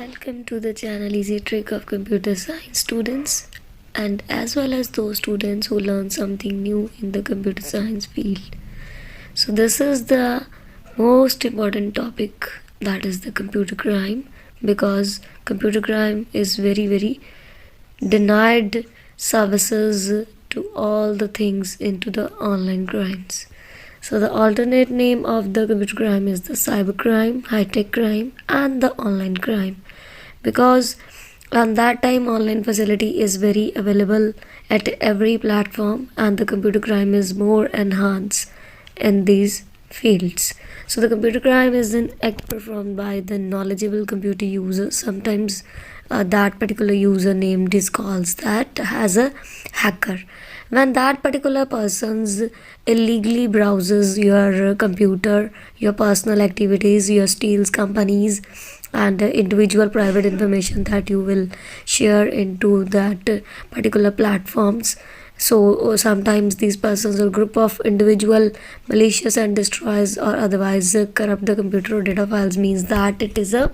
Welcome to the channel Easy Trick of Computer Science students, and as well as those students who learn something new in the computer science field. So this is the most important topic, that is the computer crime, because computer crime is very denied services to all the things into the online crimes. So the alternate name of the computer crime is the cyber crime, high-tech crime, and the online crime, because on that time online facility is very available at every platform, and the computer crime is more enhanced in these fields. So the computer crime is an act performed by the knowledgeable computer user. Sometimes that particular user named is called that as a hacker. When that particular person's illegally browses your computer, your personal activities, your steals companies and individual private information that you will share into that particular platforms. So sometimes these persons or group of individual malicious and destroys or otherwise corrupt the computer or data files, means that it is a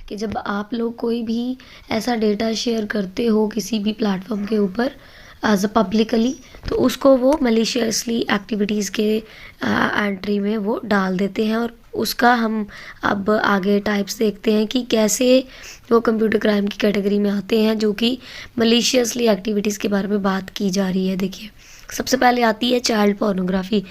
कि जब आप लोग कोई भी ऐसा data share करते हो किसी भी प्लेटफॉर्म के ऊपर एज अ पब्लिकली, तो उसको वो मलिशियसली एक्टिविटीज़ के एंट्री में वो डाल देते हैं, और उसका हम अब आगे टाइप्स देखते हैं कि कैसे वो कंप्यूटर क्राइम की कैटेगरी में आते हैं, जो कि मलिशियसली एक्टिविटीज़ के बारे में बात की जा रही है। देखिए, सबसे पहले आती है चाइल्ड पोर्नोग्राफी।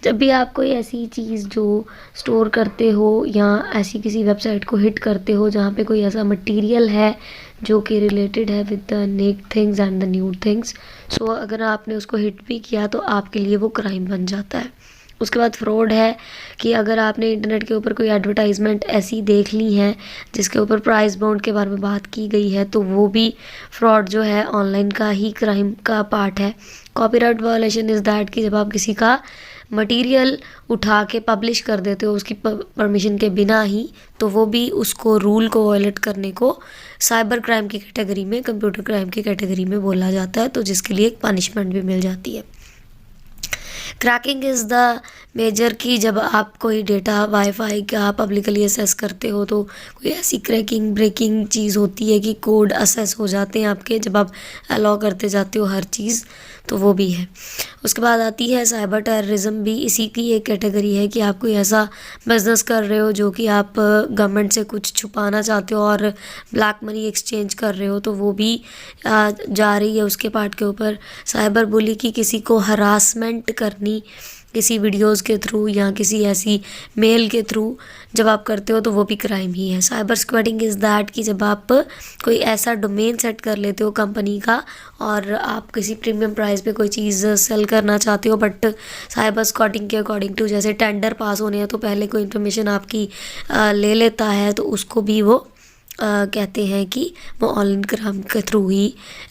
जब भी आप कोई ऐसी चीज़ जो स्टोर करते हो या ऐसी किसी वेबसाइट को हिट करते हो जहाँ पे कोई ऐसा मटेरियल है जो कि रिलेटेड है with the neck things and the nude things, so अगर आपने उसको हिट भी किया तो आपके लिए वो क्राइम बन जाता है। उसके बाद फ्रॉड है कि अगर आपने इंटरनेट के ऊपर कोई एडवर्टाइजमेंट ऐसी देख ली है जिसके ऊपर प्राइस बाउंड के बारे में बात की गई है, तो वो भी फ्रॉड जो है ऑनलाइन का ही क्राइम का पार्ट है। कॉपीराइट वायलेशन इज़ दैट कि जब आप किसी का मटेरियल उठा के पब्लिश कर देते हो उसकी परमिशन के बिना ही, तो वो भी उसको रूल को वायलेट करने को साइबर क्राइम की कैटेगरी में, कंप्यूटर क्राइम की कैटेगरी में बोला जाता है, तो जिसके लिए एक पनिशमेंट भी मिल जाती है। क्रैकिंग इज़ द मेजर की जब आप कोई डेटा वाईफाई का पब्लिकली असेस करते हो तो कोई ऐसी क्रैकिंग ब्रेकिंग चीज़ होती है कि कोड असेस हो जाते हैं आपके जब आप अलाउ करते जाते हो हर चीज़, तो वो भी है। उसके बाद आती है साइबर टेररिज्म, भी इसी की एक कैटेगरी है कि आप कोई ऐसा बिजनेस कर रहे हो जो कि आप गवर्नमेंट से कुछ छुपाना चाहते हो और ब्लैक मनी एक्सचेंज कर रहे हो, तो वो भी जा रही है उसके पार्ट के ऊपर। साइबर बुली की किसी को हरासमेंट करनी किसी वीडियोस के थ्रू या किसी ऐसी मेल के थ्रू जब आप करते हो तो वो भी क्राइम ही है। साइबर स्क्वैटिंग इज़ दैट कि जब आप कोई ऐसा डोमेन सेट कर लेते हो कंपनी का और आप किसी प्रीमियम प्राइस पे कोई चीज़ सेल करना चाहते हो, बट साइबर स्क्वैटिंग के अकॉर्डिंग टू जैसे टेंडर पास होने हैं तो पहले कोई इन्फॉर्मेशन आपकी ले लेता है, तो उसको भी वो कहते हैं कि वो ऑनलाइन क्राइम के थ्रू ही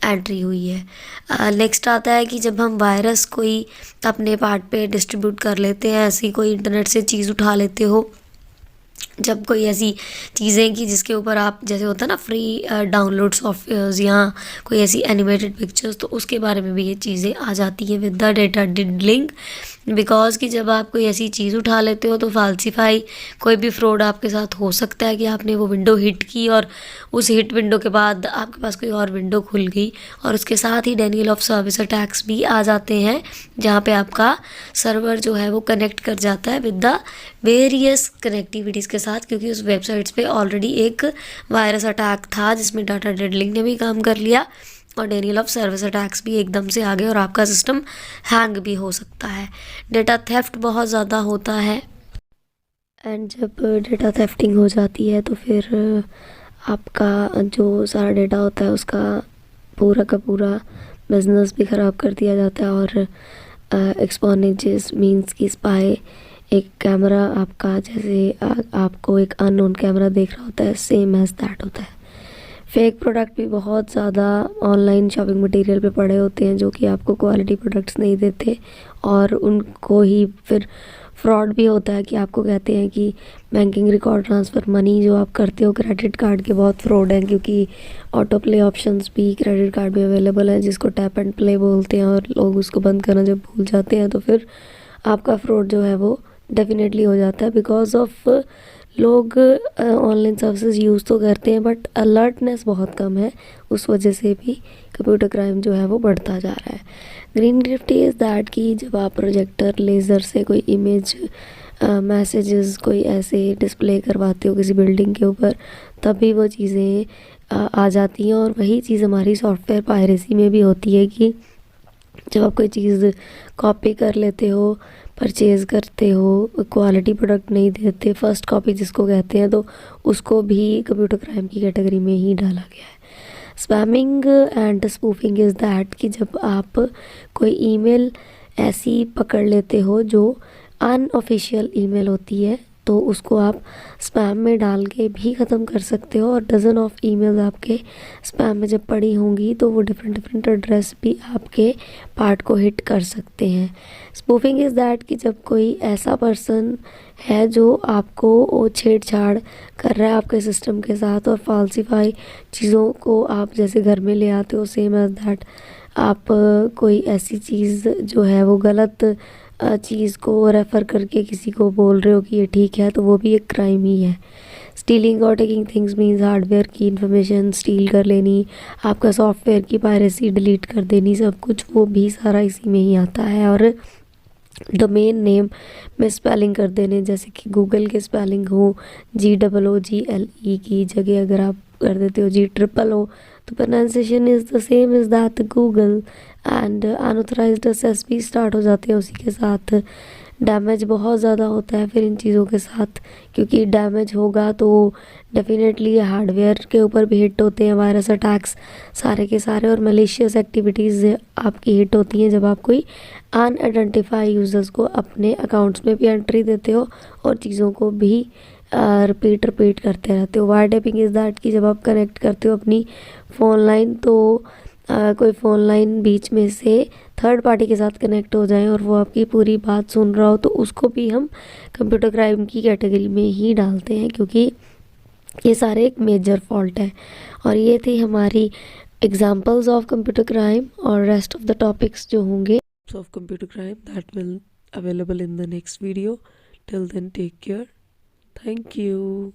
एंट्री हुई है। नेक्स्ट आता है कि जब हम वायरस कोई अपने पार्ट पे डिस्ट्रीब्यूट कर लेते हैं, ऐसी कोई इंटरनेट से चीज़ उठा लेते हो, जब कोई ऐसी चीज़ें कि जिसके ऊपर आप जैसे होता है ना फ्री डाउनलोड सॉफ्टवेयर्स या कोई ऐसी एनिमेटेड पिक्चर्स, तो उसके बारे में भी ये चीज़ें आ जाती हैं विद द डेटा डिडलिंग, बिकॉज कि जब आप कोई ऐसी चीज़ उठा लेते हो तो फाल्सीफाई कोई भी फ्रॉड आपके साथ हो सकता है कि आपने वो विंडो हिट की और उस हिट विंडो के बाद आपके पास कोई और विंडो खुल गई, और उसके साथ ही डेनियल ऑफ सर्विस अटैक्स भी आ जाते हैं जहाँ पे आपका सर्वर जो है वो कनेक्ट कर जाता है विद द वेरियस कनेक्टिविटीज़ के साथ, क्योंकि उस वेबसाइट्स पे ऑलरेडी एक वायरस अटैक था जिसमें डाटा डिडलिंग ने भी काम कर लिया और डेनियल ऑफ सर्विस अटैक्स भी एकदम से आ गए और आपका सिस्टम हैंग भी हो सकता है। डेटा थेफ्ट बहुत ज़्यादा होता है, एंड जब डेटा थेफ्टिंग हो जाती है तो फिर आपका जो सारा डेटा होता है उसका पूरा का पूरा बिजनेस भी ख़राब कर दिया जाता है। और एक्सपोनेजेस मीन्स की स्पाई, एक कैमरा आपका जैसे आपको एक अननोन कैमरा देख रहा होता है, सेम एज दैट होता है। फेक प्रोडक्ट भी बहुत ज़्यादा ऑनलाइन शॉपिंग मटेरियल पे पड़े होते हैं जो कि आपको क्वालिटी प्रोडक्ट्स नहीं देते, और उनको ही फिर फ्रॉड भी होता है कि आपको कहते हैं कि बैंकिंग रिकॉर्ड ट्रांसफ़र मनी जो आप करते हो क्रेडिट कार्ड के बहुत फ्रॉड हैं, क्योंकि ऑटो प्ले ऑप्शंस भी क्रेडिट कार्ड में अवेलेबल है जिसको टैप एंड प्ले बोलते हैं, और लोग उसको बंद करना जब भूल जाते हैं तो फिर आपका फ्रॉड जो है वो डेफिनेटली हो जाता है बिकॉज ऑफ लोग ऑनलाइन सर्विसेज यूज़ तो करते हैं बट अलर्टनेस बहुत कम है, उस वजह से भी कंप्यूटर क्राइम जो है वो बढ़ता जा रहा है। ग्रीन ग्रिफ्टी इज़ दैट कि जब आप प्रोजेक्टर लेज़र से कोई इमेज मैसेजेस कोई ऐसे डिस्प्ले करवाते हो किसी बिल्डिंग के ऊपर, तभी वो चीज़ें आ जाती हैं। और वही चीज़ हमारी सॉफ्टवेयर पायरेसी में भी होती है कि जब आप कोई चीज़ कॉपी कर लेते हो, परचेज़ करते हो, क्वालिटी प्रोडक्ट नहीं देते, फर्स्ट कॉपी जिसको कहते हैं, तो उसको भी कंप्यूटर क्राइम की कैटेगरी में ही डाला गया है। Spamming and spoofing is that कि जब आप कोई ईमेल ऐसी पकड़ लेते हो जो अनऑफिशियल ईमेल होती है, तो उसको आप स्पैम में डाल के भी ख़त्म कर सकते हो। और डज़न ऑफ ईमेल्स आपके स्पैम में जब पड़ी होंगी तो वो डिफरेंट डिफरेंट एड्रेस भी आपके पार्ट को हिट कर सकते हैं। स्पूफिंग इज़ दैट कि जब कोई ऐसा पर्सन है जो आपको वो छेड़छाड़ कर रहा है आपके सिस्टम के साथ और फाल्सीफाई चीज़ों को आप जैसे घर में ले आते हो, सेम एज़ दैट आप कोई ऐसी चीज़ जो है वो गलत चीज़ को रेफ़र करके किसी को बोल रहे हो कि ये ठीक है, तो वो भी एक क्राइम ही है। स्टीलिंग और टेकिंग थिंग्स मीन्स हार्डवेयर की इंफॉर्मेशन स्टील कर लेनी, आपका सॉफ्टवेयर की पायरेसी डिलीट कर देनी, सब कुछ वो भी सारा इसी में ही आता है। और डोमेन नेम में स्पेलिंग कर देने, जैसे कि गूगल के स्पेलिंग हो GOOGLE की जगह अगर आप कर देते हो GOOGLE, तो pronunciation is the same is that Google. And unauthorised access भी स्टार्ट हो जाते हैं उसी के साथ। डैमेज बहुत ज़्यादा होता है फिर इन चीज़ों के साथ, क्योंकि डैमेज होगा तो डेफिनेटली हार्डवेयर के ऊपर भी हिट होते हैं वायरस अटैक्स सारे के सारे, और मलिशियस एक्टिविटीज़ आपकी हिट होती हैं जब आप कोई अनआइडेंटिफाई यूज़र्स को अपने अकाउंट्स में भी एंट्री देते हो और चीज़ों को भी रिपीट करते रहते हो। वायर टैपिंग इज़ दैट कि जब आप कनेक्ट करते हो अपनी फ़ोन लाइन, तो कोई फ़ोन लाइन बीच में से थर्ड पार्टी के साथ कनेक्ट हो जाए और वो आपकी पूरी बात सुन रहा हो, तो उसको भी हम कंप्यूटर क्राइम की कैटेगरी में ही डालते हैं, क्योंकि ये सारे एक मेजर फॉल्ट है। और ये थी हमारी एग्जांपल्स ऑफ कंप्यूटर क्राइम, और रेस्ट ऑफ द टॉपिक्स जो होंगे of computer crime that will available in the next video. Till then take care, thank you.